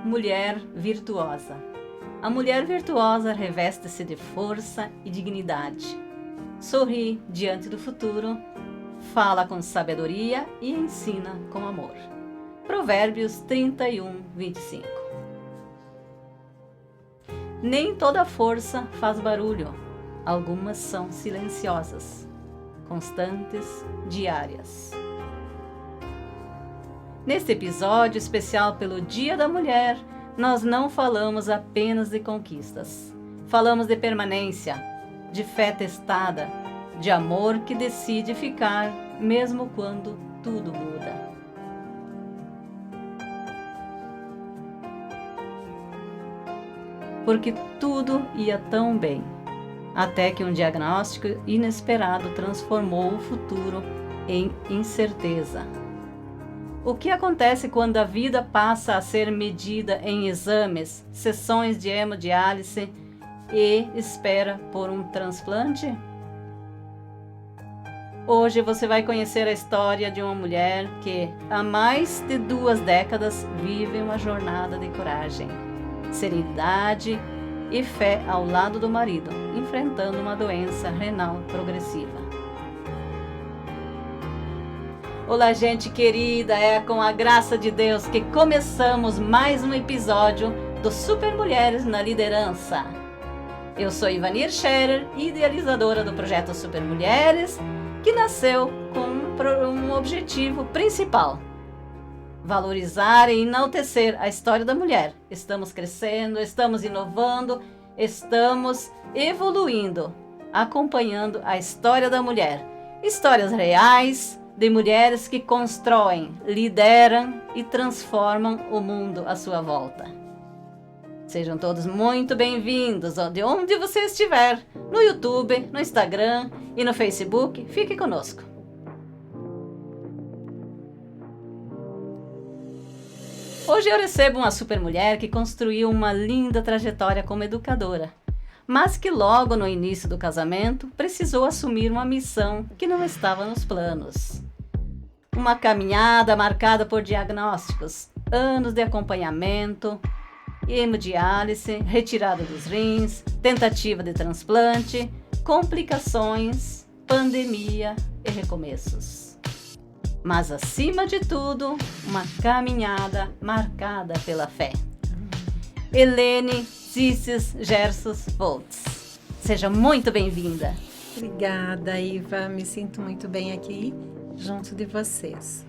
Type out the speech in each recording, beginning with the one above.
mulher virtuosa. A mulher virtuosa reveste-se de força e dignidade. Sorri diante do futuro, fala com sabedoria e ensina com amor. Provérbios 31, 25. Nem toda força faz barulho. Algumas são silenciosas, constantes, diárias. Neste episódio especial pelo Dia da Mulher, nós não falamos apenas de conquistas. Falamos de permanência, de fé testada, de amor que decide ficar mesmo quando tudo muda. Porque tudo ia tão bem, até que um diagnóstico inesperado transformou o futuro em incerteza. O que acontece quando a vida passa a ser medida em exames, sessões de hemodiálise e espera por um transplante? Hoje você vai conhecer a história de uma mulher que, há mais de 2 décadas, vive uma jornada de coragem, serenidade e fé ao lado do marido, enfrentando uma doença renal progressiva. Olá, gente querida, é com a graça de Deus que começamos mais um episódio do Super Mulheres na Liderança. Eu sou Ivanir Scherer, idealizadora do projeto Super Mulheres, que nasceu com um objetivo principal: valorizar e enaltecer a história da mulher. Estamos crescendo, estamos inovando, estamos evoluindo, acompanhando a história da mulher. Histórias reais, de mulheres que constroem, lideram e transformam o mundo à sua volta. Sejam todos muito bem-vindos, de onde você estiver, no YouTube, no Instagram e no Facebook, fique conosco. Hoje eu recebo uma super mulher que construiu uma linda trajetória como educadora, mas que logo no início do casamento precisou assumir uma missão que não estava nos planos. Uma caminhada marcada por diagnósticos, anos de acompanhamento, hemodiálise, retirada dos rins, tentativa de transplante, complicações, pandemia e recomeços. Mas acima de tudo, uma caminhada marcada pela fé. Helene Zices Gersos Voltz. Seja muito bem-vinda. Obrigada, Iva. Me sinto muito bem aqui junto de vocês.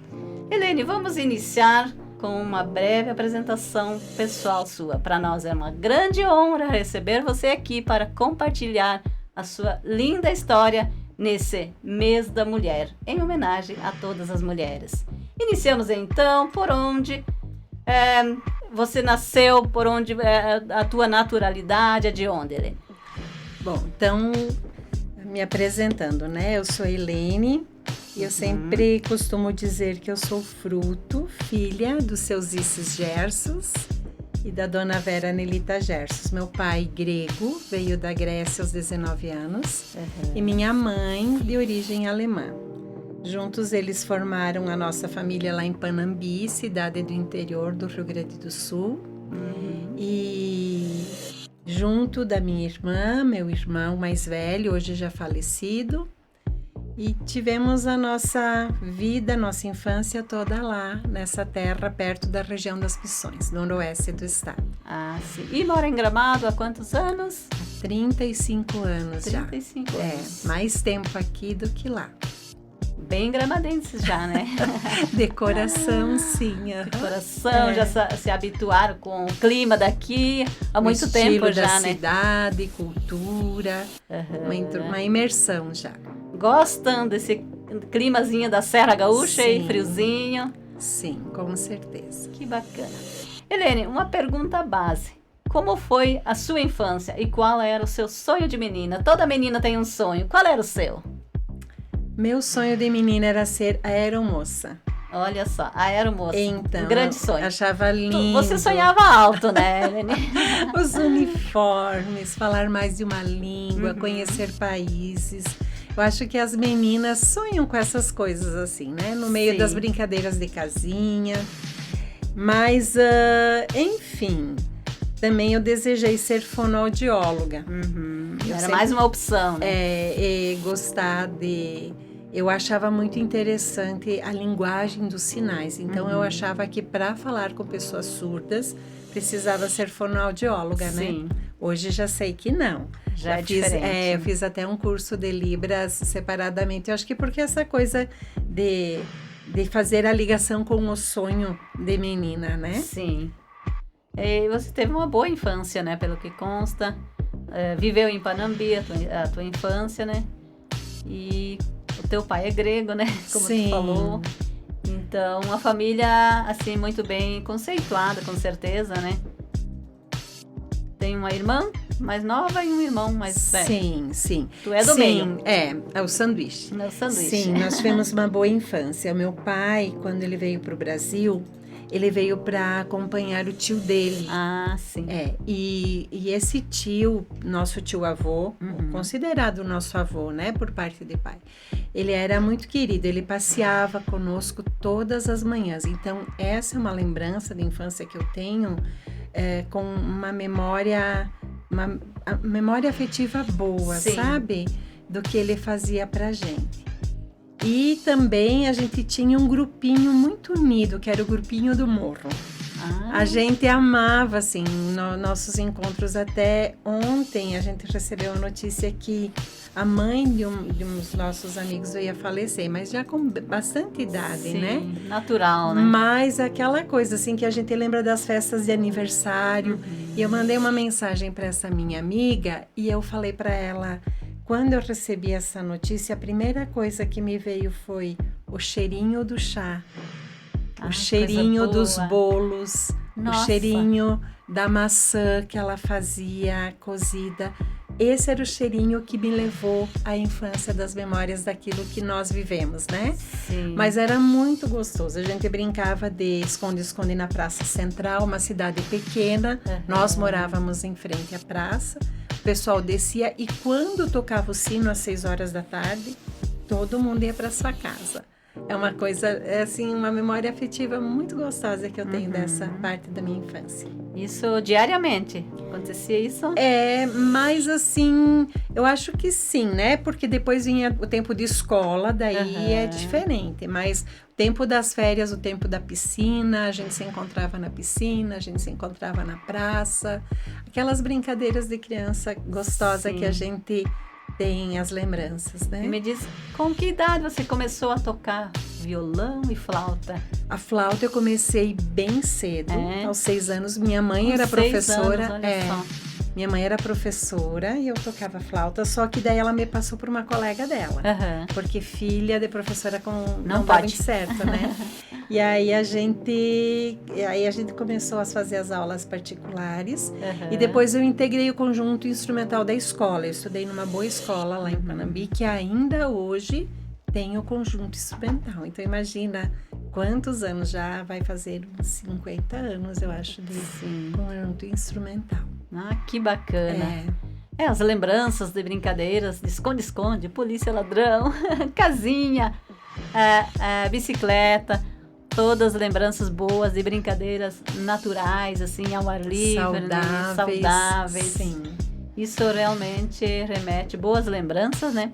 Helene, vamos iniciar com uma breve apresentação pessoal sua. Para nós é uma grande honra receber você aqui para compartilhar a sua linda história nesse mês da mulher, em homenagem a todas as mulheres. Iniciamos então por onde você nasceu, por onde a tua naturalidade é de onde, Helene? Bom, então, me apresentando, né? Eu sou Helene e eu sempre costumo dizer que eu sou filha dos seus Zices Gersos e da dona Vera Nelita Gersos. Meu pai, grego, veio da Grécia aos 19 anos e minha mãe, de origem alemã. Juntos eles formaram a nossa família lá em Panambi, cidade do interior do Rio Grande do Sul. E junto da minha irmã, meu irmão mais velho, hoje já falecido. E tivemos a nossa vida, nossa infância toda lá, nessa terra, perto da região das Missões, noroeste do estado. Ah, sim. E mora em Gramado há quantos anos? Há 35 anos 35 já. anos. Mais tempo aqui do que lá. Bem gramadenses já, né? Decoração, sim. De coração, já se habituaram com o clima daqui há muito tempo já, da né? cidade, cultura, uma imersão já. Gostam desse climazinho da Serra Gaúcha Sim. e friozinho? Sim, com certeza. Que bacana. Helene, uma pergunta base. Como foi a sua infância e qual era o seu sonho de menina? Toda menina tem um sonho. Qual era o seu? Meu sonho de menina era ser aeromoça. Olha só, aeromoça. Então, um grande sonho. Achava lindo. Você sonhava alto, né, Helene? Os uniformes, falar mais de uma língua, conhecer países. Eu acho que as meninas sonham com essas coisas assim, né? No meio Sim. das brincadeiras de casinha. Mas, enfim, também eu desejei ser fonoaudióloga. Era mais uma opção, né? E gostar de... Eu achava muito interessante a linguagem dos sinais. Então, eu achava que para falar com pessoas surdas, precisava ser fonoaudióloga, Sim. né? Hoje já sei que não. Já é diferente. Eu fiz até um curso de Libras separadamente. Eu acho que porque essa coisa de fazer a ligação com o sonho de menina, né? Sim. E você teve uma boa infância, né? Pelo que consta. Viveu em Panambi a tua infância, né? E o teu pai é grego, né? Como Sim. tu falou. Então, uma família, assim, muito bem conceituada, com certeza, né? Tem uma irmã mais nova e um irmão mais velho. Sim, sim. Tu é do meio. É o sanduíche. É o sanduíche. Sim, nós tivemos uma boa infância. O meu pai, quando ele veio para o Brasil, ele veio para acompanhar o tio dele. Ah, sim. E esse tio, nosso tio-avô, considerado nosso avô, né, por parte de pai, ele era muito querido, ele passeava conosco todas as manhãs. Então, essa é uma lembrança de infância que eu tenho, com uma memória afetiva boa, Sim. sabe? Do que ele fazia pra gente. E também a gente tinha um grupinho muito unido, que era o grupinho do morro. A gente amava, assim, nossos encontros. Até ontem a gente recebeu a notícia que a mãe de um dos nossos amigos ia falecer, mas já com bastante idade, Sim, né? natural, né? Mas aquela coisa, assim, que a gente lembra das festas de aniversário. E eu mandei uma mensagem para essa minha amiga e eu falei para ela... Quando eu recebi essa notícia, a primeira coisa que me veio foi o cheirinho do chá, o cheirinho dos bolos, Nossa. O cheirinho da maçã que ela fazia cozida. Esse era o cheirinho que me levou à infância, das memórias daquilo que nós vivemos, né? Sim. Mas era muito gostoso. A gente brincava de esconde-esconde na Praça Central, uma cidade pequena. Nós morávamos em frente à praça. O pessoal descia e quando tocava o sino às 6 horas da tarde, todo mundo ia para sua casa. É uma coisa, assim, uma memória afetiva muito gostosa que eu tenho dessa parte da minha infância. Isso diariamente? Acontecia isso? Mas assim, eu acho que sim, né? Porque depois vinha o tempo de escola, daí é diferente. Mas o tempo das férias, o tempo da piscina, a gente se encontrava na piscina, a gente se encontrava na praça. Aquelas brincadeiras de criança gostosa que a gente tem as lembranças, né? E me diz, com que idade você começou a tocar violão e flauta? A flauta eu comecei bem cedo, aos 6 anos. Minha mãe era professora. Minha mãe era professora e eu tocava flauta, só que daí ela me passou por uma colega dela. Porque filha de professora não dava muito certo, né? E aí a gente começou a fazer as aulas particulares. E depois eu integrei o conjunto instrumental da escola. Eu estudei numa boa escola lá em Panambi, que ainda hoje tem o conjunto instrumental. Então imagina quantos anos já, vai fazer uns 50 anos, eu acho, de conjunto instrumental. Ah, que bacana. As lembranças de brincadeiras, de esconde-esconde, polícia ladrão, casinha, bicicleta, todas lembranças boas de brincadeiras naturais, assim, ao ar livre, saudáveis. Sim. Isso realmente remete boas lembranças, né?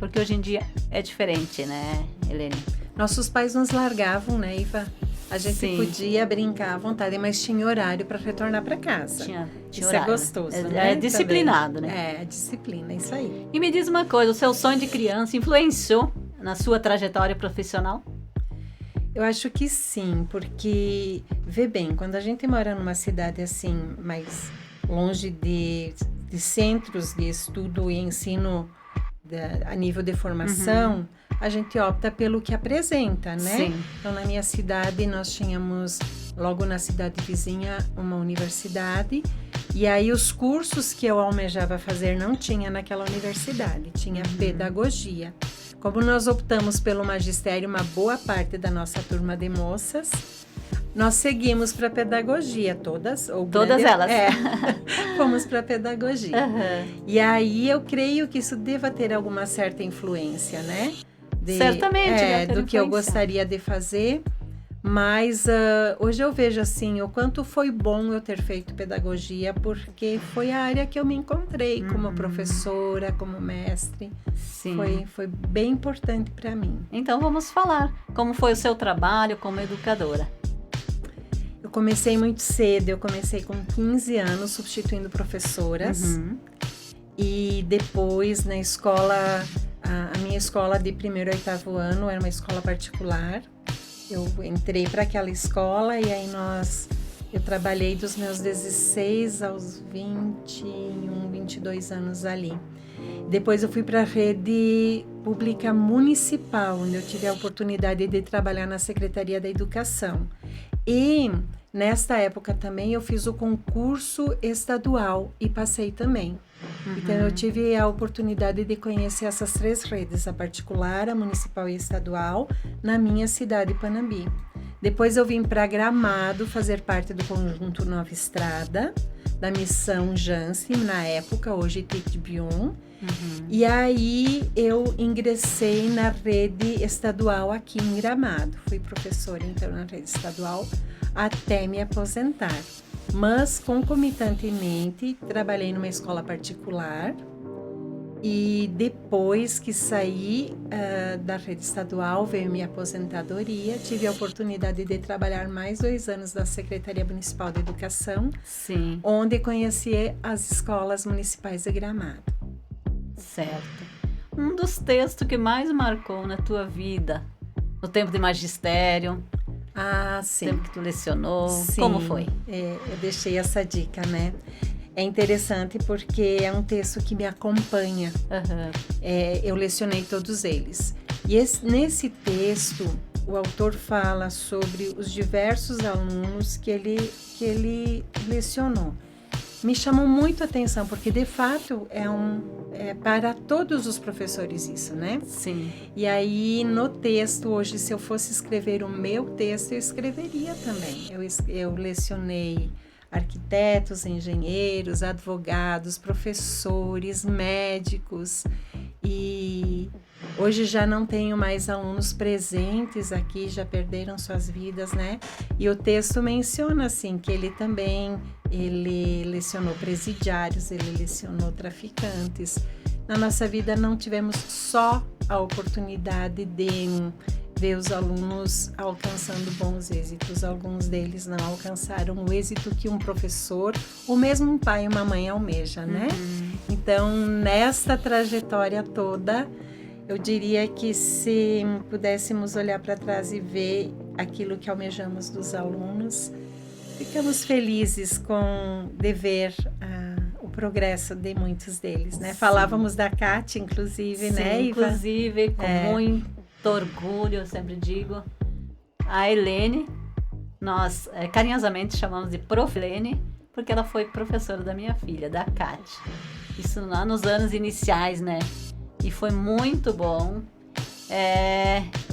Porque hoje em dia é diferente, né, Helene? Nossos pais nos largavam, né, Iva? A gente podia brincar à vontade, mas tinha horário para retornar para casa. Tinha isso horário. É gostoso, né? É disciplinado, também. né? É, disciplina, isso aí. E me diz uma coisa, o seu sonho de criança influenciou na sua trajetória profissional? Eu acho que sim, porque, vê bem, quando a gente mora numa cidade assim, mais longe de centros de estudo e ensino a nível de formação, a gente opta pelo que apresenta, né? Sim. Então, na minha cidade, nós tínhamos, logo na cidade vizinha, uma universidade. E aí, os cursos que eu almejava fazer não tinha naquela universidade. Tinha pedagogia. Como nós optamos pelo magistério, uma boa parte da nossa turma de moças, nós seguimos para pedagogia, todas elas. Fomos para pedagogia. E aí eu creio que isso deva ter alguma certa influência, né? Certamente. Do que eu gostaria de fazer, Mas hoje eu vejo assim, o quanto foi bom eu ter feito pedagogia, porque foi a área que eu me encontrei como professora, como mestre. Sim. Foi bem importante para mim. Então vamos falar, como foi o seu trabalho como educadora? Eu comecei muito cedo, eu comecei com 15 anos substituindo professoras. E depois na escola, a minha escola de 1º a 8º ano era uma escola particular. Eu entrei para aquela escola e aí eu trabalhei dos meus 16 aos 21, 22 anos ali. Depois eu fui para a rede pública municipal, onde eu tive a oportunidade de trabalhar na Secretaria da Educação. E nesta época também eu fiz o concurso estadual e passei também. Então eu tive a oportunidade de conhecer essas 3 redes, a particular, a municipal e a estadual, na minha cidade, Panambi. Depois eu vim para Gramado fazer parte do conjunto Nova Estrada, da missão Janssen, na época, hoje Tic-Bion. E aí eu ingressei na rede estadual aqui em Gramado. Fui professora então na rede estadual até me aposentar. Mas concomitantemente trabalhei numa escola particular e depois que saí da rede estadual, veio minha aposentadoria, tive a oportunidade de trabalhar mais 2 anos na Secretaria Municipal de Educação, Sim. onde conheci as escolas municipais de Gramado. Certo. Um dos textos que mais marcou na tua vida, no tempo de magistério, Sim. tempo que tu lecionou, Sim. como foi? Eu deixei essa dica, né? É interessante porque é um texto que me acompanha. Eu lecionei todos eles. E nesse texto, o autor fala sobre os diversos alunos que ele lecionou. Me chamou muito a atenção, porque de fato é para todos os professores isso, né? Sim. E aí no texto, hoje, se eu fosse escrever o meu texto, eu escreveria também. Eu lecionei arquitetos, engenheiros, advogados, professores, médicos, e hoje já não tenho mais alunos presentes aqui, já perderam suas vidas, né? E o texto menciona, assim, que ele lecionou presidiários, ele lecionou traficantes. Na nossa vida não tivemos só a oportunidade de ver os alunos alcançando bons êxitos. Alguns deles não alcançaram o êxito que um professor, ou mesmo um pai e uma mãe almeja, né? Então, nesta trajetória toda, eu diria que se pudéssemos olhar para trás e ver aquilo que almejamos dos alunos, ficamos felizes de ver o progresso de muitos deles, né? Sim. Falávamos da Kátia, inclusive, sim, né, Iva? Inclusive, com muito orgulho, eu sempre digo, a Helene, nós carinhosamente chamamos de Prof. Helene, porque ela foi professora da minha filha, da Kátia. Isso lá nos anos iniciais, né? E foi muito bom.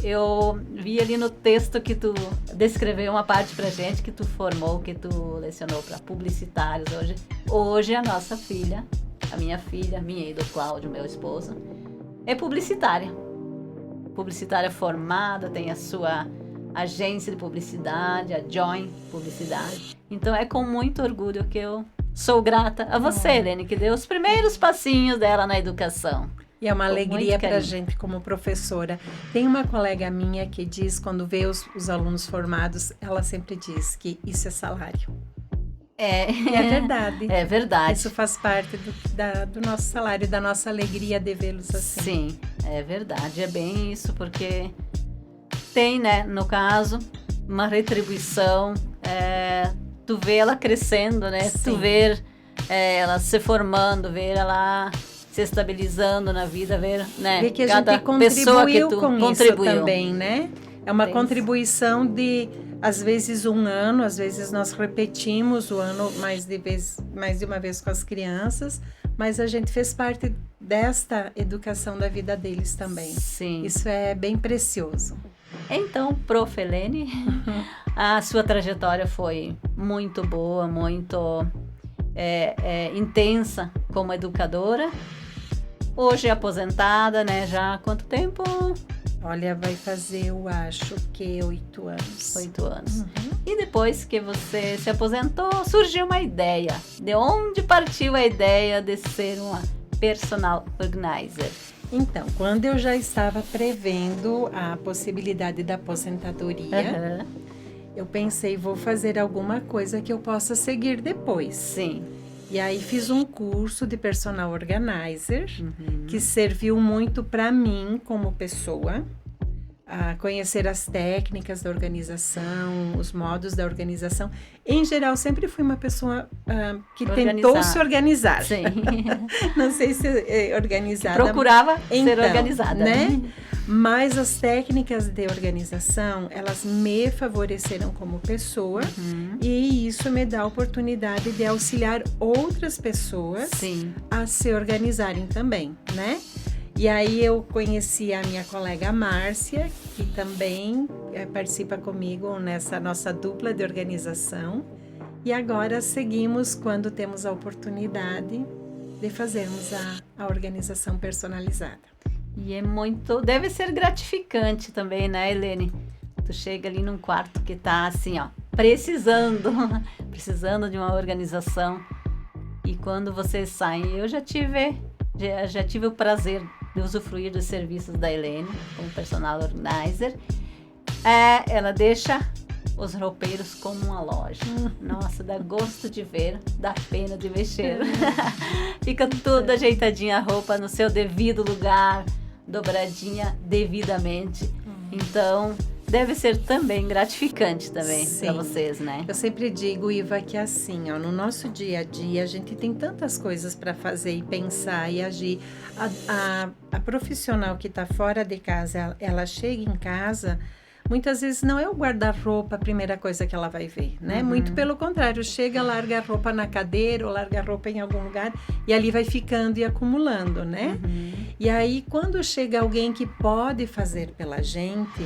Eu vi ali no texto que tu descreveu uma parte pra gente que tu formou, que tu lecionou para publicitários hoje. Hoje a nossa filha, a minha e do Cláudio, meu esposo, é publicitária. Publicitária formada, tem a sua agência de publicidade, a Join Publicidade. Então é com muito orgulho que eu sou grata a você, Helene, que deu os primeiros passinhos dela na educação. E é uma alegria para a gente como professora. Tem uma colega minha que diz, quando vê os alunos formados, ela sempre diz que isso é salário. É verdade. É verdade. Isso faz parte do nosso salário, da nossa alegria de vê-los assim. Sim, é verdade. É bem isso, porque tem, né, no caso, uma retribuição. Tu vê ela crescendo, né? Sim. Tu vê ela se formando, ver ela se estabilizando na vida, ver, né? Ver que a cada gente contribuiu pessoa que tu com contribuiu isso também, né? É uma contribuição de, às vezes, um ano, às vezes nós repetimos o ano mais de uma vez com as crianças, mas a gente fez parte desta educação da vida deles também. Sim. Isso é bem precioso. Então, Prof. Helene, a sua trajetória foi muito boa, muito intensa como educadora. Hoje é aposentada, né? Já há quanto tempo? Olha, vai fazer, eu acho que 8 anos. 8 anos. E depois que você se aposentou, surgiu uma ideia. De onde partiu a ideia de ser uma personal organizer? Então, quando eu já estava prevendo a possibilidade da aposentadoria, eu pensei, vou fazer alguma coisa que eu possa seguir depois. Sim. E aí fiz um curso de personal organizer, que serviu muito para mim como pessoa, a conhecer as técnicas da organização, os modos da organização. Em geral, sempre fui uma pessoa que tentou se organizar. Sim. Não sei se organizada. Que procurava ser organizada. Né? Mas as técnicas de organização, elas me favoreceram como pessoa, e isso me dá a oportunidade de auxiliar outras pessoas a se organizarem também, né? E aí eu conheci a minha colega Márcia, que também participa comigo nessa nossa dupla de organização. E agora seguimos quando temos a oportunidade de fazermos a organização personalizada. E é muito... Deve ser gratificante também, né, Helene? Tu chega ali num quarto que tá assim, ó, precisando de uma organização. E quando vocês saem, eu já tive o prazer de usufruir dos serviços da Helene como personal organizer. Ela deixa os roupeiros como uma loja. Nossa, dá gosto de ver, dá pena de mexer. Fica tudo ajeitadinha a roupa no seu devido lugar, dobradinha devidamente. Então, deve ser também gratificante também para vocês, né? Eu sempre digo, Iva, que assim, ó, no nosso dia a dia, a gente tem tantas coisas para fazer e pensar e agir. A profissional que está fora de casa, ela chega em casa, muitas vezes não é o guarda-roupa a primeira coisa que ela vai ver, né? Muito pelo contrário, chega, larga a roupa na cadeira ou larga a roupa em algum lugar e ali vai ficando e acumulando, né? E aí, quando chega alguém que pode fazer pela gente,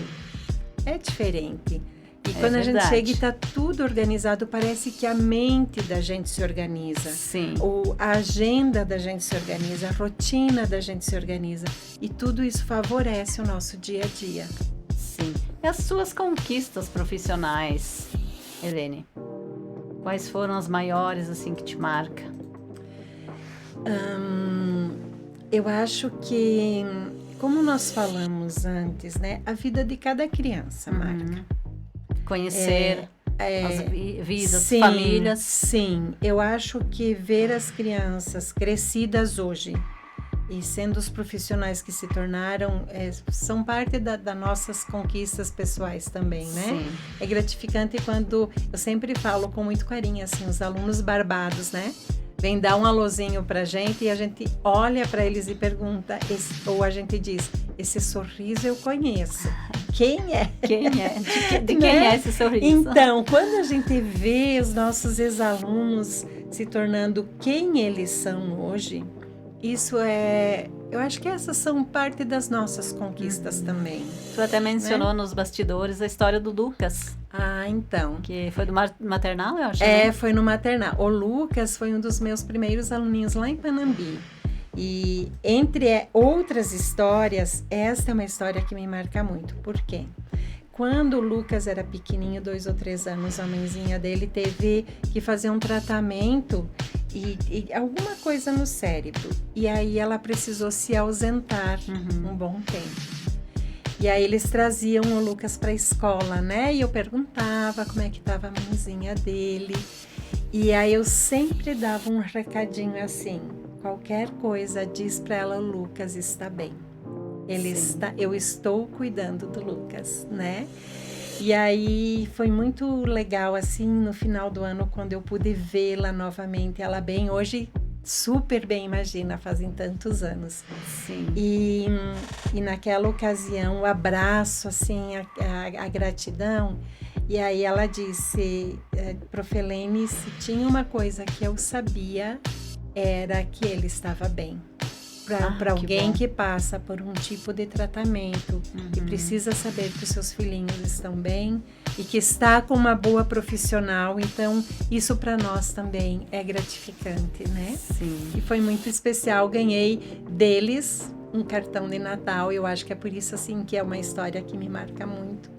é diferente. E quando a gente chega e está tudo organizado, parece que a mente da gente se organiza. Sim. Ou a agenda da gente se organiza, a rotina da gente se organiza. E tudo isso favorece o nosso dia a dia. Sim. E as suas conquistas profissionais, Helene? Quais foram as maiores, assim, que te marcam? Eu acho que, como nós falamos antes, né? A vida de cada criança marca. Conhecer as vidas, famílias. Sim, eu acho que ver as crianças crescidas hoje e sendo os profissionais que se tornaram, são parte das nossas conquistas pessoais também, né? Sim. É gratificante quando, eu sempre falo com muito carinho, assim, os alunos barbados, né? Vem dar um alôzinho pra gente e a gente olha para eles e pergunta, ou a gente diz, esse sorriso eu conheço. Quem é? Quem é? De quem é esse sorriso? Então, quando a gente vê os nossos ex-alunos se tornando quem eles são hoje, isso eu acho que essas são parte das nossas conquistas também. Tu até mencionou nos bastidores a história do Lucas. Então. Que foi do maternal, eu acho. Foi no maternal. O Lucas foi um dos meus primeiros aluninhos lá em Panambi. E entre outras histórias, esta é uma história que me marca muito. Por quê? Quando o Lucas era pequenininho, 2 ou 3 anos, a mãezinha dele teve que fazer um tratamento e alguma coisa no cérebro. E aí ela precisou se ausentar um bom tempo. E aí eles traziam o Lucas para a escola, né? E eu perguntava como é que estava a mãezinha dele. E aí eu sempre dava um recadinho assim, qualquer coisa, diz para ela, o Lucas está bem. Eu estou cuidando do Lucas, né? E aí foi muito legal, assim, no final do ano, quando eu pude vê-la novamente, ela bem, hoje super bem, imagina, fazem tantos anos. Sim. E naquela ocasião, o abraço, assim, a gratidão, e aí ela disse, Prof. Helene, se tinha uma coisa que eu sabia, era que ele estava bem. Para alguém que passa por um tipo de tratamento e precisa saber que os seus filhinhos estão bem e que está com uma boa profissional, então isso para nós também é gratificante, né? Sim. E foi muito especial, ganhei deles um cartão de Natal. Eu acho que é por isso assim que é uma história que me marca muito,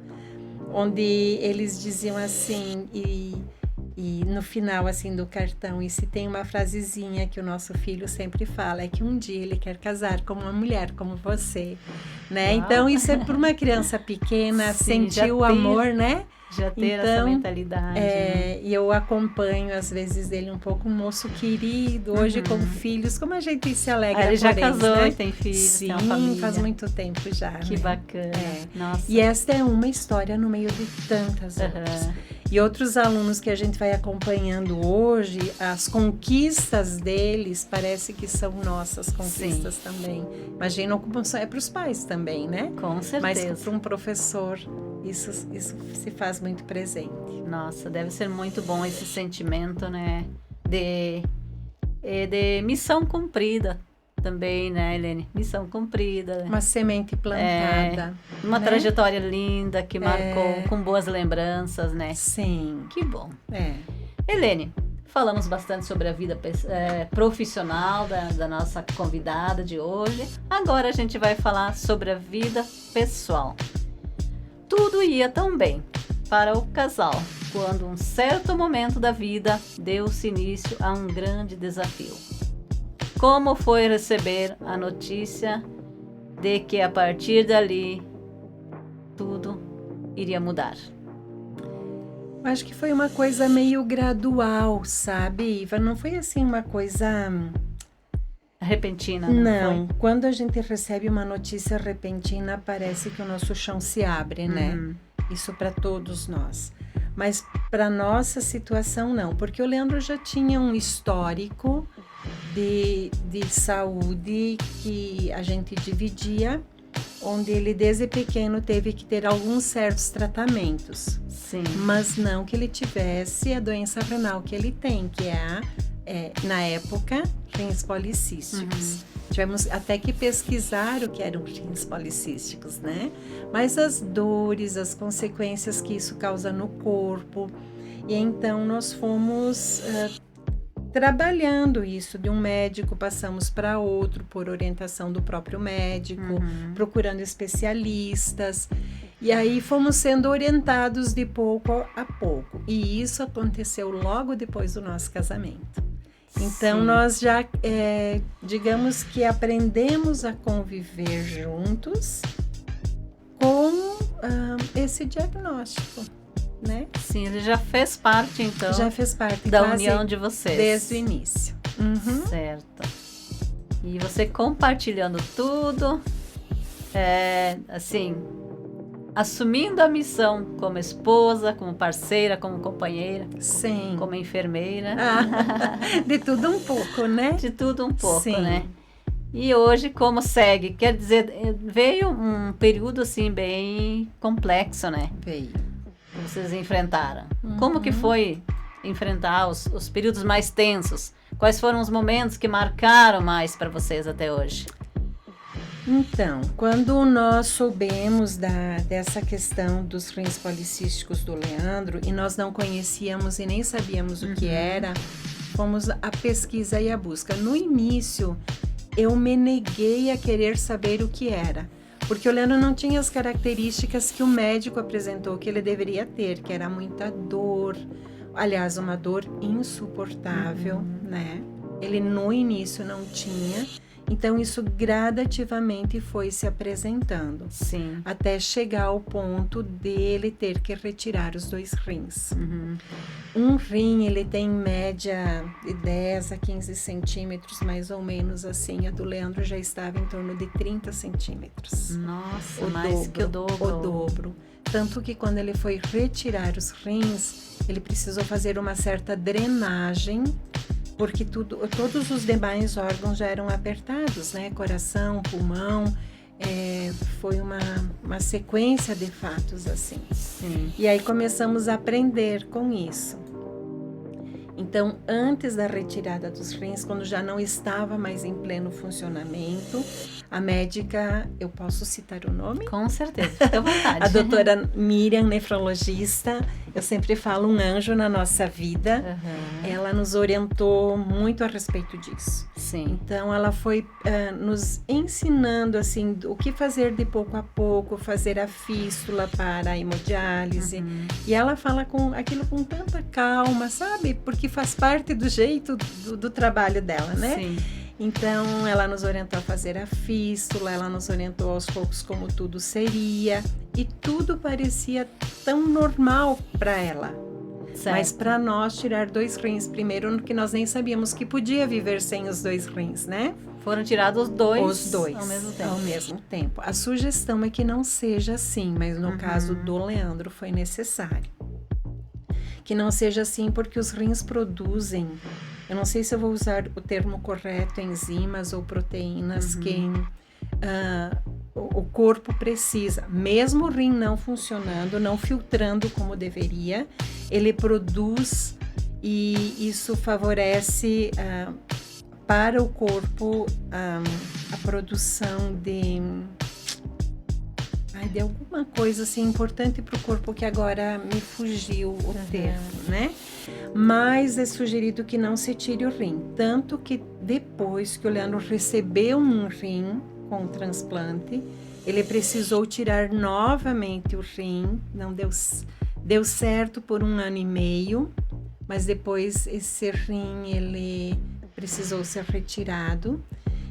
onde eles diziam assim, e no final assim do cartão, e se tem uma frasezinha que o nosso filho sempre fala, é que um dia ele quer casar com uma mulher como você, né? Uau. Então isso é para uma criança pequena, Sim, sentir o amor, né? Já ter essa mentalidade. Né? E eu acompanho às vezes ele um pouco, um moço querido, hoje com filhos, como a gente se alegra. Ele já eles, casou, né? E tem filhos, sim, tem uma família. faz muito tempo já. Que né? bacana. Nossa. E esta é uma história no meio de tantas outras. E outros alunos que a gente vai acompanhando hoje, as conquistas deles parece que são nossas conquistas também. Imaginam como é para os pais também, né? Com certeza. Mas para um professor, isso se faz muito presente. Nossa, deve ser muito bom esse sentimento, né? De missão cumprida também, né, Helene? Missão cumprida. Uma semente plantada. Uma né? trajetória linda que marcou com boas lembranças, né? Sim. Que bom. Helene, falamos bastante sobre a vida profissional da nossa convidada de hoje. Agora a gente vai falar sobre a vida pessoal. Tudo ia tão bem para o casal, quando um certo momento da vida deu-se início a um grande desafio. Como foi receber a notícia de que a partir dali tudo iria mudar? Eu acho que foi uma coisa meio gradual, sabe, Iva? Não foi assim uma coisa repentina, não. Quando a gente recebe uma notícia repentina, parece que o nosso chão se abre, né? Isso para todos nós. Mas para nossa situação, não. Porque o Leandro já tinha um histórico de saúde que a gente dividia, onde ele desde pequeno teve que ter alguns certos tratamentos. Sim. Mas não que ele tivesse a doença renal que ele tem, que na época, rins policísticos. Tivemos até que pesquisar o que eram rins policísticos, né? Mas as dores, as consequências que isso causa no corpo. E então nós fomos trabalhando isso, de um médico passamos para outro por orientação do próprio médico, procurando especialistas, e aí fomos sendo orientados de pouco a pouco, e isso aconteceu logo depois do nosso casamento. Então nós já, digamos que aprendemos a conviver juntos com esse diagnóstico. Né? Sim, ele já fez parte, então, já fez parte da união de vocês. Desde o início. Certo. E você compartilhando tudo, assim, assumindo a missão como esposa, como parceira, como companheira, sim, como enfermeira. De tudo um pouco, né? De tudo um pouco, sim. né? E hoje como segue? Quer dizer, veio um período assim bem complexo, né? Veio. Vocês enfrentaram. Como que foi enfrentar os períodos mais tensos? Quais foram os momentos que marcaram mais para vocês até hoje? Então, quando nós soubemos dessa questão dos rins policísticos do Leandro, e nós não conhecíamos e nem sabíamos o que era, fomos à pesquisa e à busca. No início, eu me neguei a querer saber o que era, porque o Leandro não tinha as características que o médico apresentou que ele deveria ter, que era muita dor, aliás, uma dor insuportável, né? Ele no início não tinha, então isso gradativamente foi se apresentando. Sim. Até chegar ao ponto dele ter que retirar os 2 rins. Um rim, ele tem em média de 10 a 15 centímetros, mais ou menos assim. A do Leandro já estava em torno de 30 centímetros. Nossa, mais que o dobro. O dobro. Tanto que quando ele foi retirar os rins, ele precisou fazer uma certa drenagem, porque todos os demais órgãos já eram apertados, né? Coração, pulmão, foi uma sequência de fatos assim. Sim. E aí começamos a aprender com isso. Então, antes da retirada dos rins, quando já não estava mais em pleno funcionamento, a médica, eu posso citar o nome? Com certeza, fica à vontade. A doutora Miriam, nefrologista, eu sempre falo, um anjo na nossa vida. Ela nos orientou muito a respeito disso. Sim. Então, ela foi nos ensinando, assim, o que fazer de pouco a pouco, fazer a fístula para a hemodiálise. E ela fala aquilo com tanta calma, sabe? Porque faz parte do jeito do trabalho dela, né? Sim. Então, ela nos orientou a fazer a fístula, ela nos orientou aos poucos como tudo seria. E tudo parecia tão normal para ela. Certo. Mas para nós, tirar 2 rins primeiro, que nós nem sabíamos que podia viver sem os 2 rins, né? Foram tirados os dois ao mesmo tempo. A sugestão é que não seja assim, mas no caso do Leandro foi necessário. Que não seja assim porque os rins produzem, eu não sei se eu vou usar o termo correto, enzimas ou proteínas que o corpo precisa. Mesmo o rim não funcionando, não filtrando como deveria, ele produz e isso favorece para o corpo a produção de alguma coisa assim importante para o corpo que agora me fugiu o termo, né? Mas é sugerido que não se tire o rim. Tanto que depois que o Leandro recebeu um rim com o transplante, ele precisou tirar novamente o rim. Não deu certo por 1 ano e meio, mas depois esse rim ele precisou ser retirado.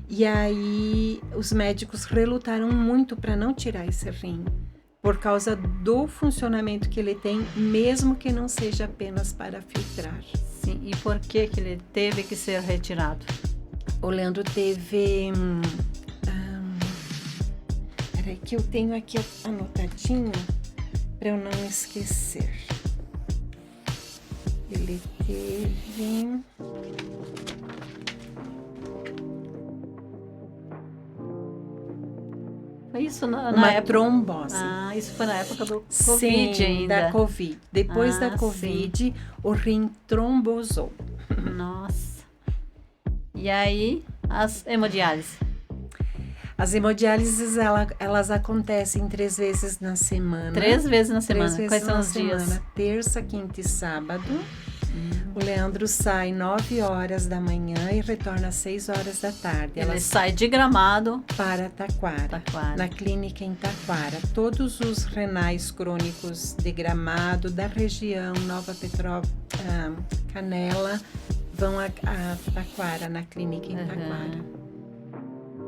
E aí os médicos relutaram muito para não tirar esse rim, por causa do funcionamento que ele tem, mesmo que não seja apenas para filtrar. Sim, e por que ele teve que ser retirado? O Leandro teve... peraí que eu tenho aqui anotadinho para eu não esquecer. Ele teve... Isso na uma época... trombose. Isso foi na época do Covid. Sim, ainda. Da Covid. Depois da Covid, sim. O rim trombosou. Nossa. E aí, as hemodiálises? As hemodiálises, elas acontecem 3 vezes na semana. 3 vezes na semana? 3 vezes Quais são na os semana? dias? Terça, quinta e sábado. O Leandro sai 9 horas da manhã e retorna às 6 horas da tarde. Ele sai de Gramado para Taquara, na clínica em Taquara. Todos os renais crônicos de Gramado, da região, Nova Petrópolis, Canela, vão a Taquara, na clínica em Taquara.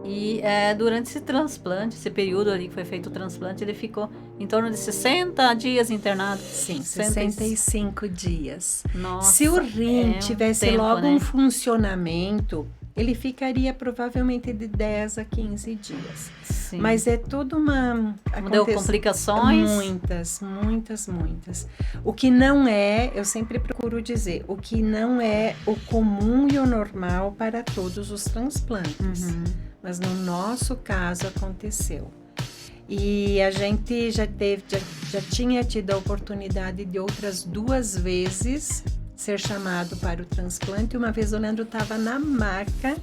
E durante esse transplante, esse período ali que foi feito o transplante, ele ficou em torno de 60 dias internado? Sim, 65 dias. Nossa, se o rim tivesse logo um funcionamento, ele ficaria provavelmente de 10 a 15 dias. Sim. Mas é toda uma... Deu complicações? Muitas. O que não é, eu sempre procuro dizer, o que não é o comum e o normal para todos os transplantes. Mas no nosso caso aconteceu. E a gente já tinha tido a oportunidade de outras 2 vezes ser chamado para o transplante. Uma vez o Leandro estava na maca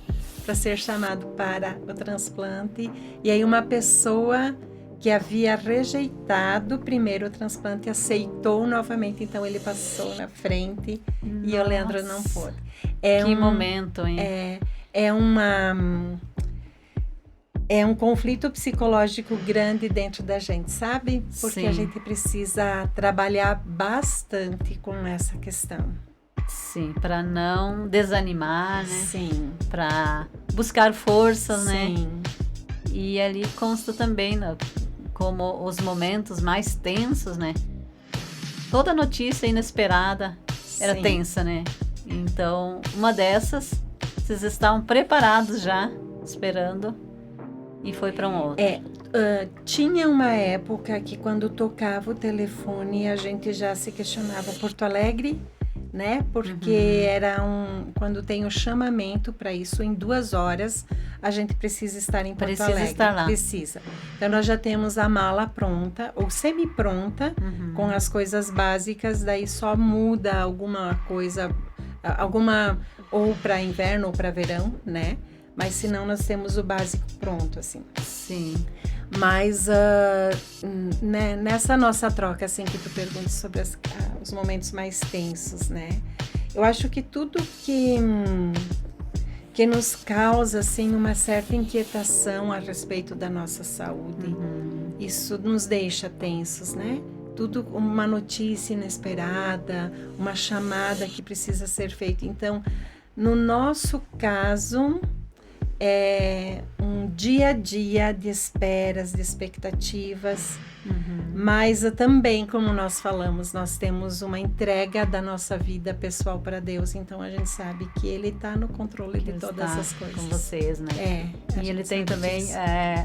para ser chamado para o transplante. E aí uma pessoa que havia rejeitado primeiro o transplante aceitou novamente. Então ele passou na frente. Nossa. E o Leandro não pôde. Que momento, hein? É um conflito psicológico grande dentro da gente, sabe? Porque Sim. A gente precisa trabalhar bastante com essa questão. Sim, para não desanimar, né? Sim. Para buscar forças, né? Sim. E ali consta também, né, como os momentos mais tensos, né? Toda notícia inesperada era Sim. tensa, né? Então, uma dessas, vocês estavam preparados já, esperando, e foi para um outro. Tinha uma época que quando tocava o telefone a gente já se questionava Porto Alegre, né? Porque quando tem o chamamento para isso, em 2 horas a gente precisa estar em Porto Alegre. Estar lá. Precisa. Então nós já temos a mala pronta ou semi-pronta com as coisas básicas, daí só muda alguma coisa, ou para inverno ou para verão, né? Mas senão nós temos o básico pronto, assim. Sim. Sim. Mas né, nessa nossa troca, assim, que tu perguntas sobre os momentos mais tensos, né? Eu acho que tudo que nos causa, assim, uma certa inquietação a respeito da nossa saúde, isso nos deixa tensos, né? Tudo uma notícia inesperada, uma chamada que precisa ser feita. Então, no nosso caso, é um dia a dia de esperas, de expectativas, mas também, como nós falamos, nós temos uma entrega da nossa vida pessoal para Deus, então a gente sabe que Ele está no controle de todas as coisas. Com vocês, né? E Ele tem também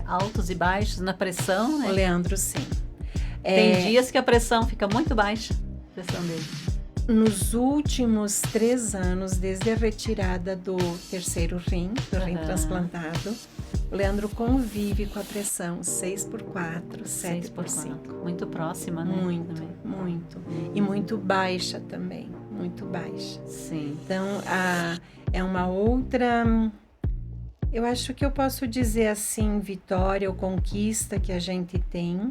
altos e baixos na pressão, né? O Leandro, sim. Tem dias que a pressão fica muito baixa, a pressão dele. Nos últimos 3 anos, desde a retirada do terceiro rim, do rim transplantado, o Leandro convive com a pressão 6x4, 7x5. Muito próxima, né? Muito. E muito baixa também, muito baixa. Sim. Então, é uma outra... Eu acho que eu posso dizer assim, vitória ou conquista que a gente tem,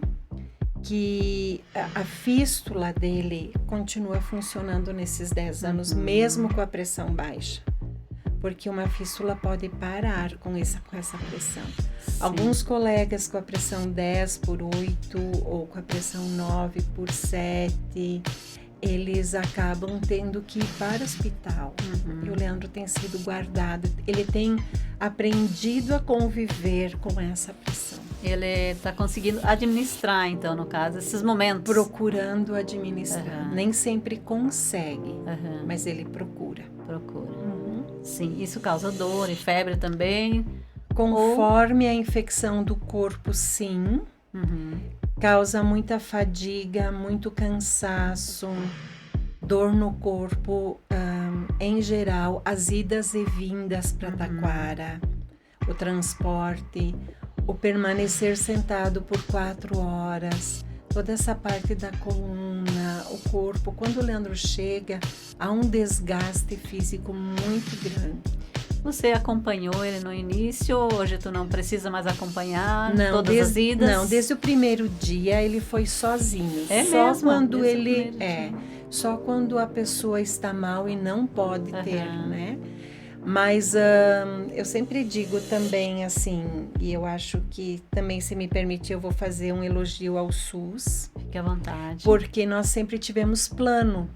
que a fístula dele continua funcionando nesses 10 anos, mesmo com a pressão baixa. Porque uma fístula pode parar com essa pressão. Sim. Alguns colegas com a pressão 10/8 ou com a pressão 9/7, eles acabam tendo que ir para o hospital. E o Leandro tem sido guardado. Ele tem aprendido a conviver com essa pressão. Ele está conseguindo administrar, então, no caso, esses momentos. Procurando administrar. Nem sempre consegue, mas ele procura. Sim, isso causa dor e febre também? Conforme a infecção do corpo, sim. Causa muita fadiga, muito cansaço, dor no corpo, em geral, as idas e vindas para Taquara, o transporte, o permanecer sentado por 4 horas, toda essa parte da coluna, o corpo. Quando o Leandro chega, há um desgaste físico muito grande. Você acompanhou ele no início? Hoje tu não precisa mais acompanhar todas as idas? Não, desde o primeiro dia ele foi sozinho. Só mesmo? Quando só quando a pessoa está mal e não pode ter, né? Mas eu sempre digo também assim, e eu acho que também, se me permitir, eu vou fazer um elogio ao SUS. Fique à vontade. Porque nós sempre tivemos plano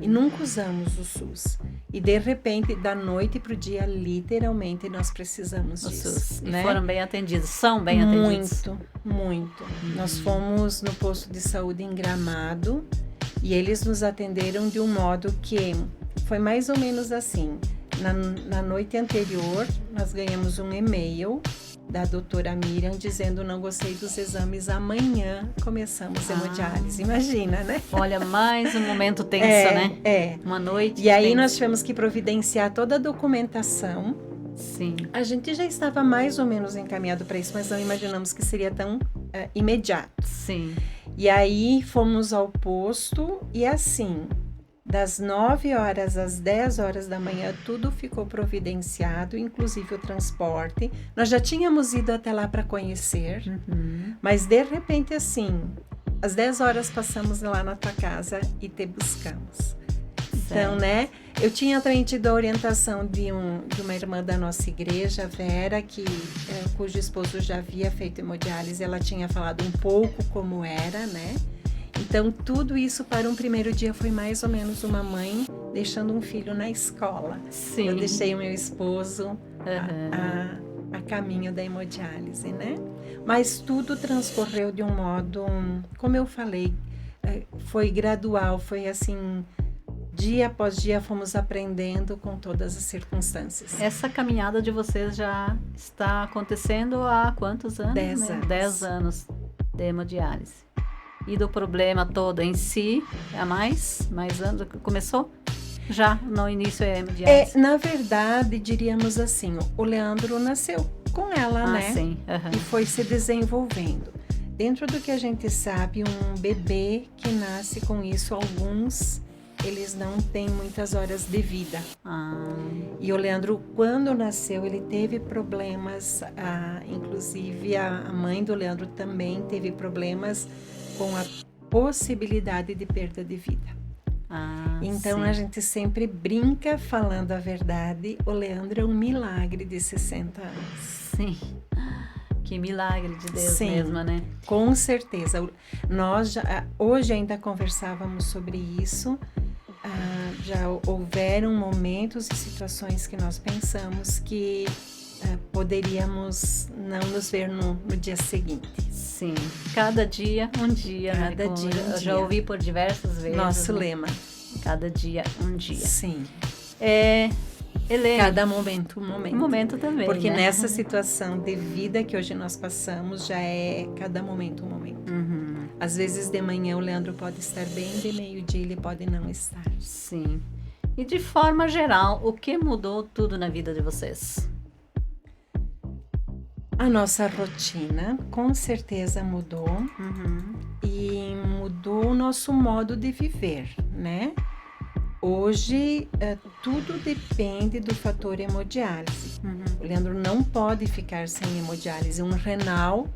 e nunca usamos o SUS. E de repente, da noite para o dia, literalmente, nós precisamos disso. SUS. Né? E foram bem atendidos, são bem atendidos? Muito. Nós fomos no posto de saúde em Gramado e eles nos atenderam de um modo que foi mais ou menos assim. Na noite anterior, nós ganhamos um e-mail da doutora Miriam dizendo: não gostei dos exames, amanhã começamos hemodiálise. Imagina, né? Olha, mais um momento tenso, né? Uma noite. E aí nós tivemos que providenciar toda a documentação. Sim. A gente já estava mais ou menos encaminhado para isso, mas não imaginamos que seria tão imediato. Sim. E aí fomos ao posto e assim, das 9 horas às 10 horas da manhã, tudo ficou providenciado, inclusive o transporte. Nós já tínhamos ido até lá para conhecer, mas de repente assim, às 10 horas passamos lá na tua casa e te buscamos. Então, né, eu tinha também tido a orientação de uma irmã da nossa igreja, Vera, cujo esposo já havia feito hemodiálise. Ela tinha falado um pouco como era, né? Então, tudo isso para um primeiro dia foi mais ou menos uma mãe deixando um filho na escola. Sim. Eu deixei o meu esposo a caminho da hemodiálise, né? Mas tudo transcorreu de um modo, como eu falei, foi gradual, foi assim, dia após dia fomos aprendendo com todas as circunstâncias. Essa caminhada de vocês já está acontecendo há quantos anos? 10 anos. 10 anos de hemodiálise. E do problema todo em si, há mais anos, começou? Já no início é hemodiálise? Na verdade, diríamos assim, o Leandro nasceu com ela, né? Sim. E foi se desenvolvendo. Dentro do que a gente sabe, um bebê que nasce com isso, alguns, eles não têm muitas horas de vida. E o Leandro, quando nasceu, ele teve problemas, inclusive a mãe do Leandro também teve problemas com a possibilidade de perda de vida. Então, sim. a gente sempre brinca falando a verdade, o Leandro é um milagre de 60 anos. Sim. Que milagre de Deus Sim, mesmo, né? Com certeza. Nós hoje ainda conversávamos sobre isso. Já houveram momentos e situações que nós pensamos que poderíamos não nos ver no dia seguinte. Sim, cada dia um dia, cada né? dia um eu dia. Já ouvi por diversas vezes. Nosso né? lema. Cada dia um dia. Sim. Helene. Cada momento um momento. Um momento também, Porque né? nessa situação de vida que hoje nós passamos, já é cada momento um momento. Uhum. Às vezes de manhã o Leandro pode estar bem, de meio-dia ele pode não estar. Sim. E de forma geral, o que mudou tudo na vida de vocês? A nossa rotina com certeza mudou. Uhum. E mudou o nosso modo de viver, né? Hoje, tudo depende do fator hemodiálise. Uhum. O Leandro não pode ficar sem hemodiálise. Um renal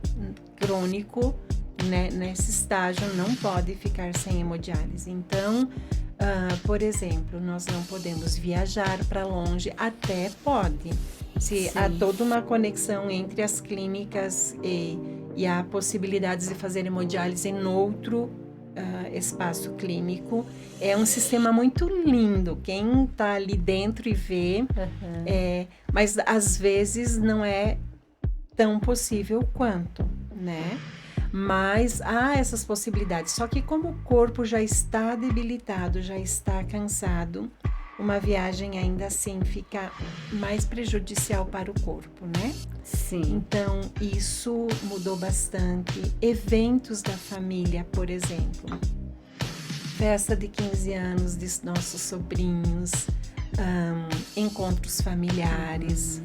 crônico, né, nesse estágio, não pode ficar sem hemodiálise. Então, por exemplo, nós não podemos viajar para longe, até pode. Se há toda uma conexão entre as clínicas e há possibilidades de fazer hemodiálise em outro espaço clínico. É um sistema muito lindo. Quem está ali dentro e vê, mas às vezes não é tão possível quanto, né? Mas há essas possibilidades. Só que como o corpo já está debilitado, já está cansado, uma viagem ainda assim fica mais prejudicial para o corpo, né? Sim. Então, isso mudou bastante. Eventos da família, por exemplo. Festa de 15 anos de nossos sobrinhos, encontros familiares.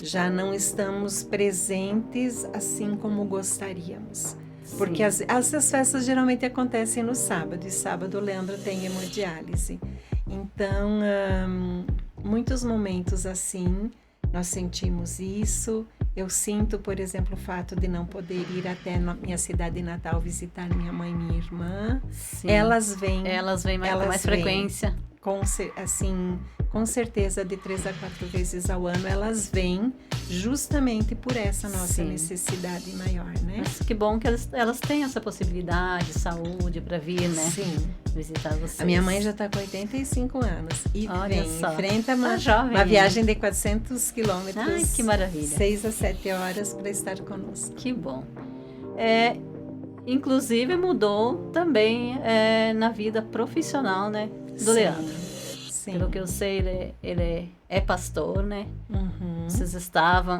Já não estamos presentes assim como gostaríamos. Porque essas festas geralmente acontecem no sábado, e sábado o Leandro tem hemodiálise. Então, muitos momentos assim, nós sentimos isso. Eu sinto, por exemplo, o fato de não poder ir até minha cidade natal visitar minha mãe e minha irmã. Sim. Elas vêm com mais frequência. Com certeza, de 3 a 4 vezes ao ano, elas vêm justamente por essa nossa necessidade maior, né? Mas que bom que elas têm essa possibilidade, saúde para vir, né? Sim. Visitar vocês. A minha mãe já está com 85 anos e enfrenta jovem, uma viagem de 400 quilômetros. Ai, que maravilha. 6 a 7 horas para estar conosco. Que bom. Inclusive mudou também na vida profissional, né? Do Leandro. Sim. Pelo que eu sei, ele é pastor, né? Uhum. Vocês estavam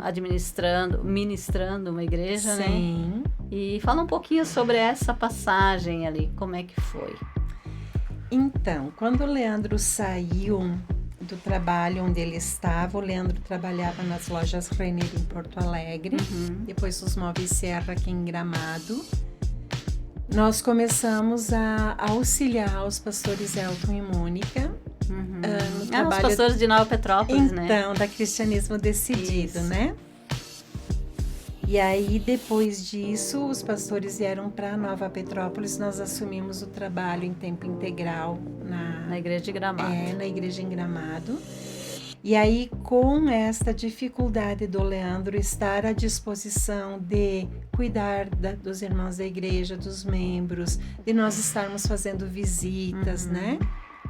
ministrando uma igreja, né? Sim. E fala um pouquinho sobre essa passagem ali, como é que foi? Então, quando o Leandro saiu do trabalho onde ele estava, o Leandro trabalhava nas lojas Renner em Porto Alegre, depois os móveis Serra aqui em Gramado. Nós começamos a auxiliar os pastores Elton e Mônica. No trabalho, os pastores de Nova Petrópolis, né? Então, da Cristianismo Decidido, né? E aí, depois disso, os pastores vieram para Nova Petrópolis, nós assumimos o trabalho em tempo integral na Igreja de Gramado. Na Igreja em Gramado. E aí, com esta dificuldade do Leandro estar à disposição de cuidar dos irmãos da igreja, dos membros, de nós estarmos fazendo visitas, né?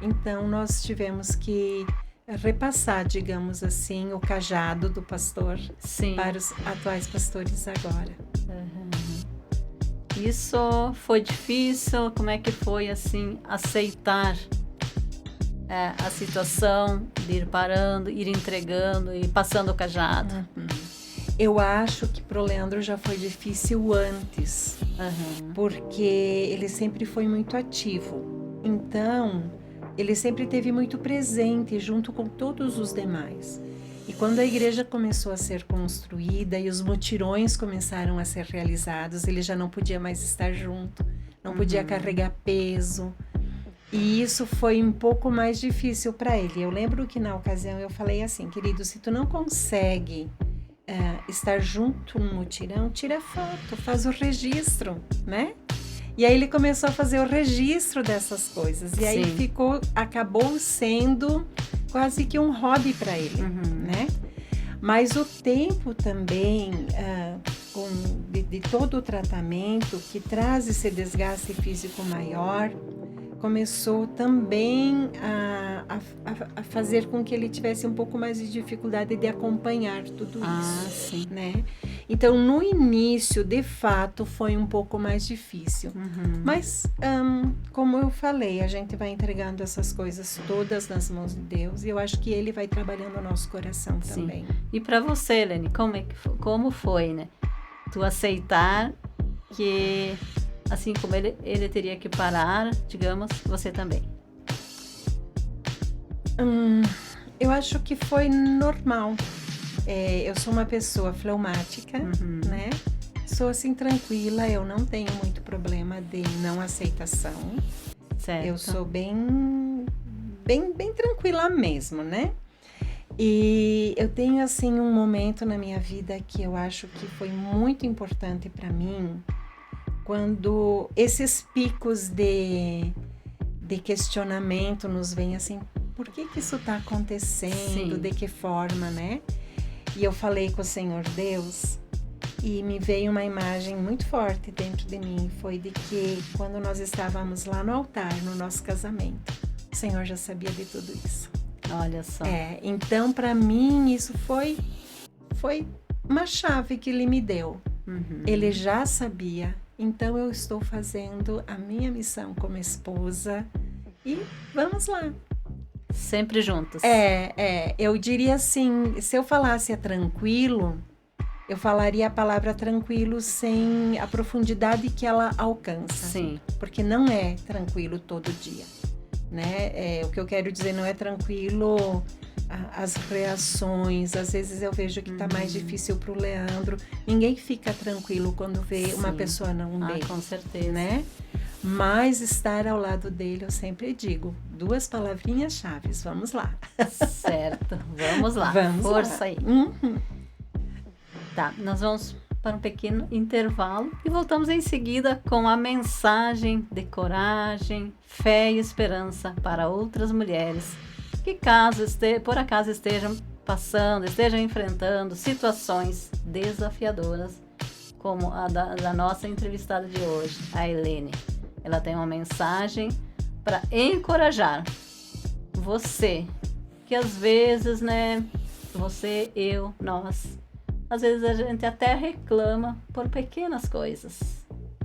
Então, nós tivemos que repassar, digamos assim, o cajado do pastor para os atuais pastores agora. Isso foi difícil? Como é que foi, assim, aceitar a situação de ir parando, ir entregando e passando o cajado? Eu acho que pro Leandro já foi difícil antes, porque ele sempre foi muito ativo. Então, ele sempre esteve muito presente junto com todos os demais. E quando a igreja começou a ser construída e os mutirões começaram a ser realizados, ele já não podia mais estar junto, não podia carregar peso. E isso foi um pouco mais difícil para ele. Eu lembro que na ocasião eu falei assim, querido, se tu não consegue estar junto no mutirão, tira foto, faz o registro, né? E aí ele começou a fazer o registro dessas coisas. E aí acabou sendo quase que um hobby para ele, né? Mas o tempo também, de todo o tratamento que traz esse desgaste físico maior, começou também a fazer com que ele tivesse um pouco mais de dificuldade de acompanhar tudo isso, né? Então, no início, de fato, foi um pouco mais difícil. Mas, como eu falei, a gente vai entregando essas coisas todas nas mãos de Deus e eu acho que Ele vai trabalhando o nosso coração também. E para você, Helene, como foi, né? Tu aceitar que... assim como ele teria que parar, digamos, você também. Eu acho que foi normal. Eu sou uma pessoa fleumática, né? Sou assim tranquila, eu não tenho muito problema de não aceitação. Certo. Eu sou bem tranquila mesmo, né? E eu tenho assim um momento na minha vida que eu acho que foi muito importante para mim, quando esses picos de questionamento nos vêm assim, por que isso está acontecendo, de que forma, né? E eu falei com o Senhor Deus e me veio uma imagem muito forte dentro de mim, foi de que quando nós estávamos lá no altar, no nosso casamento, o Senhor já sabia de tudo isso. Olha só. Então para mim isso foi uma chave que Ele me deu. Ele já sabia. Então eu estou fazendo a minha missão como esposa e vamos lá. Sempre juntos. Eu diria assim, se eu falasse tranquilo, eu falaria a palavra tranquilo sem a profundidade que ela alcança. Sim. Porque não é tranquilo todo dia, né? O que eu quero dizer, não é tranquilo as reações. Às vezes eu vejo que tá mais difícil pro Leandro. Ninguém fica tranquilo quando vê uma pessoa não bem. Com certeza. Né? Mas estar ao lado dele, eu sempre digo, 2 palavrinhas chaves, vamos lá. Certo, vamos lá. Força aí. Tá, nós vamos para um pequeno intervalo e voltamos em seguida com a mensagem de coragem, fé e esperança para outras mulheres que por acaso estejam enfrentando situações desafiadoras, como a da nossa entrevistada de hoje, a Helene. Ela tem uma mensagem para encorajar você, que às vezes, né, você, eu, nós, às vezes a gente até reclama por pequenas coisas.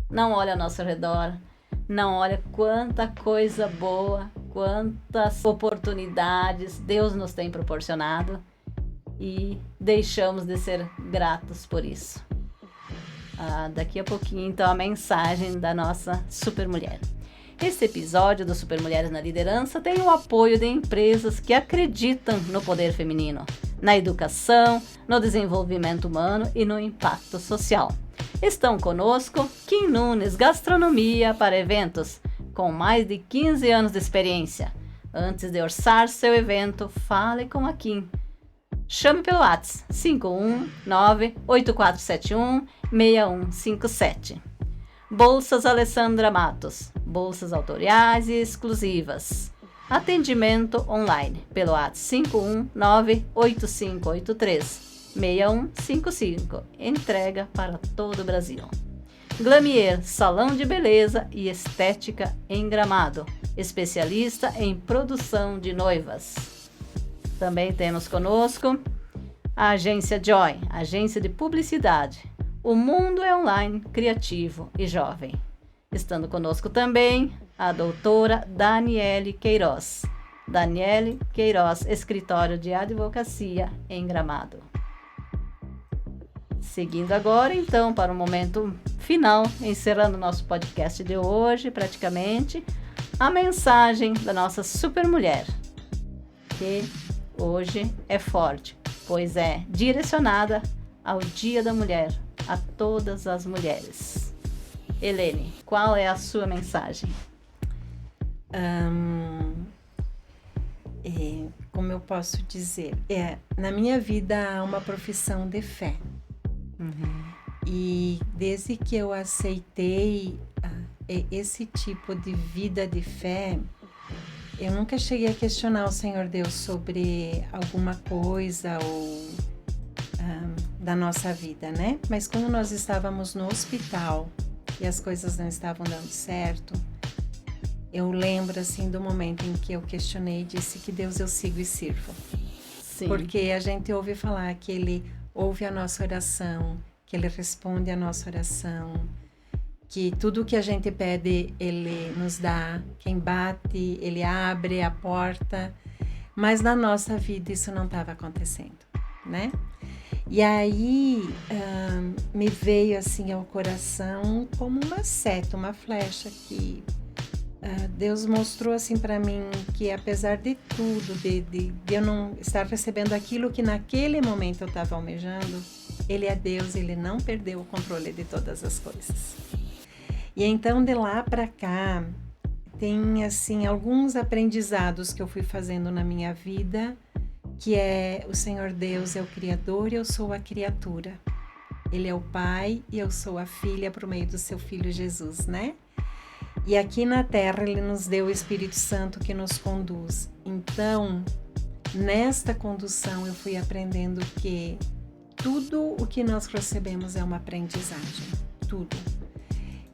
Não olha ao nosso redor, não olha quanta coisa boa, quantas oportunidades Deus nos tem proporcionado e deixamos de ser gratos por isso. Daqui a pouquinho, então, a mensagem da nossa Supermulher. Este episódio do Supermulheres na Liderança tem o apoio de empresas que acreditam no poder feminino, na educação, no desenvolvimento humano e no impacto social. Estão conosco Kim Nunes Gastronomia para Eventos, com mais de 15 anos de experiência. Antes de orçar seu evento, fale com a Kim. Chame pelo WhatsApp 519-8471-6157. Bolsas Alessandra Matos. Bolsas autoriais e exclusivas. Atendimento online pelo WhatsApp 519-8583-6155. Entrega para todo o Brasil. Glamier, salão de beleza e estética em Gramado. Especialista em produção de noivas. Também temos conosco a Agência Joy, agência de publicidade. O mundo é online, criativo e jovem. Estando conosco também a doutora Daniele Queiroz. Daniele Queiroz, escritório de advocacia em Gramado. Seguindo agora, então, para o momento final, encerrando o nosso podcast de hoje, praticamente, a mensagem da nossa Supermulher, que hoje é forte, pois é direcionada ao Dia da Mulher, a todas as mulheres. Helene, qual é a sua mensagem? Como eu posso dizer? Na minha vida há uma profissão de fé. E desde que eu aceitei esse tipo de vida de fé, eu nunca cheguei a questionar o Senhor Deus sobre alguma coisa ou da nossa vida, né? Mas quando nós estávamos no hospital e as coisas não estavam dando certo, eu lembro assim do momento em que eu questionei e disse que Deus eu sigo e sirvo. Sim. Porque a gente ouve falar que Ele ouve a nossa oração, que Ele responde a nossa oração, que tudo que a gente pede Ele nos dá, quem bate Ele abre a porta, mas na nossa vida isso não estava acontecendo, né? E aí me veio assim ao coração como uma seta, uma flecha que Deus mostrou assim para mim que apesar de tudo, de eu não estar recebendo aquilo que naquele momento eu estava almejando, Ele é Deus, Ele não perdeu o controle de todas as coisas. E então de lá para cá tem assim alguns aprendizados que eu fui fazendo na minha vida, que é o Senhor Deus é o Criador e eu sou a criatura. Ele é o Pai e eu sou a filha por meio do seu Filho Jesus, né? E aqui na Terra Ele nos deu o Espírito Santo que nos conduz. Então, nesta condução eu fui aprendendo que tudo o que nós recebemos é uma aprendizagem, tudo.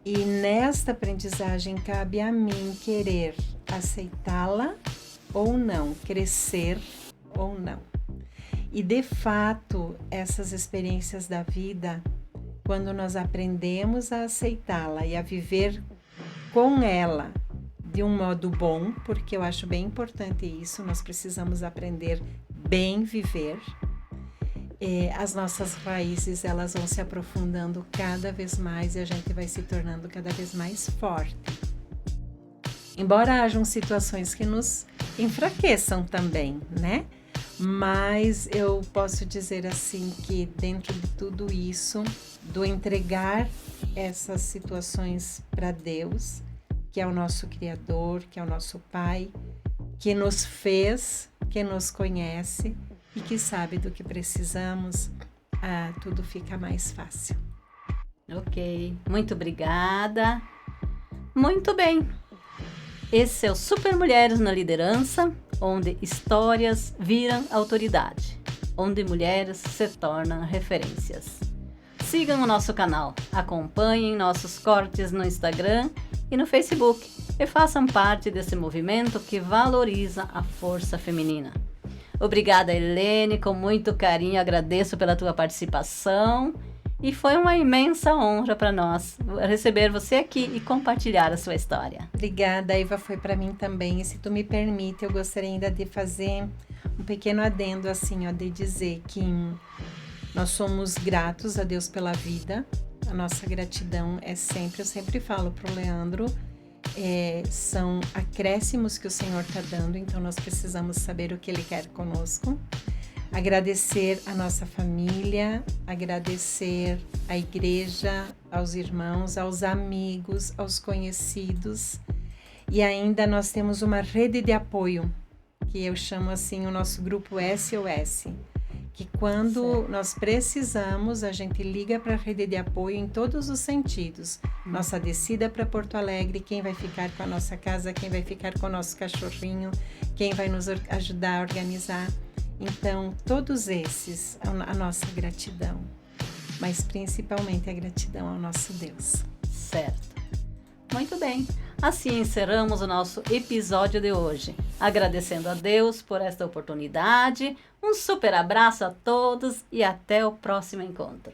E nesta aprendizagem cabe a mim querer aceitá-la ou não, crescer ou não. E de fato, essas experiências da vida, quando nós aprendemos a aceitá-la e a viver com ela de um modo bom, porque eu acho bem importante isso, nós precisamos aprender bem viver. As nossas raízes elas vão se aprofundando cada vez mais e a gente vai se tornando cada vez mais forte. Embora hajam situações que nos enfraqueçam também, né? Mas eu posso dizer assim que dentro de tudo isso, do entregar essas situações para Deus, que é o nosso Criador, que é o nosso Pai, que nos fez, que nos conhece e que sabe do que precisamos, tudo fica mais fácil. Ok, muito obrigada. Muito bem. Esse é o Super Mulheres na Liderança, onde histórias viram autoridade, onde mulheres se tornam referências. Sigam o nosso canal, acompanhem nossos cortes no Instagram e no Facebook e façam parte desse movimento que valoriza a força feminina. Obrigada, Helene, com muito carinho agradeço pela tua participação e foi uma imensa honra para nós receber você aqui e compartilhar a sua história. Obrigada, Eva, foi para mim também. E se tu me permite, eu gostaria ainda de fazer um pequeno adendo assim, de dizer que nós somos gratos a Deus pela vida. A nossa gratidão é sempre, eu sempre falo para o Leandro, são acréscimos que o Senhor está dando, então nós precisamos saber o que Ele quer conosco. Agradecer a nossa família, agradecer à igreja, aos irmãos, aos amigos, aos conhecidos. E ainda nós temos uma rede de apoio, que eu chamo assim o nosso grupo SOS, que quando nós precisamos, a gente liga para a rede de apoio em todos os sentidos. Nossa descida para Porto Alegre, quem vai ficar com a nossa casa, quem vai ficar com o nosso cachorrinho, quem vai nos ajudar a organizar. Então, todos esses, a nossa gratidão, mas principalmente a gratidão ao nosso Deus. Certo. Muito bem. Assim encerramos o nosso episódio de hoje. Agradecendo a Deus por esta oportunidade. Um super abraço a todos e até o próximo encontro.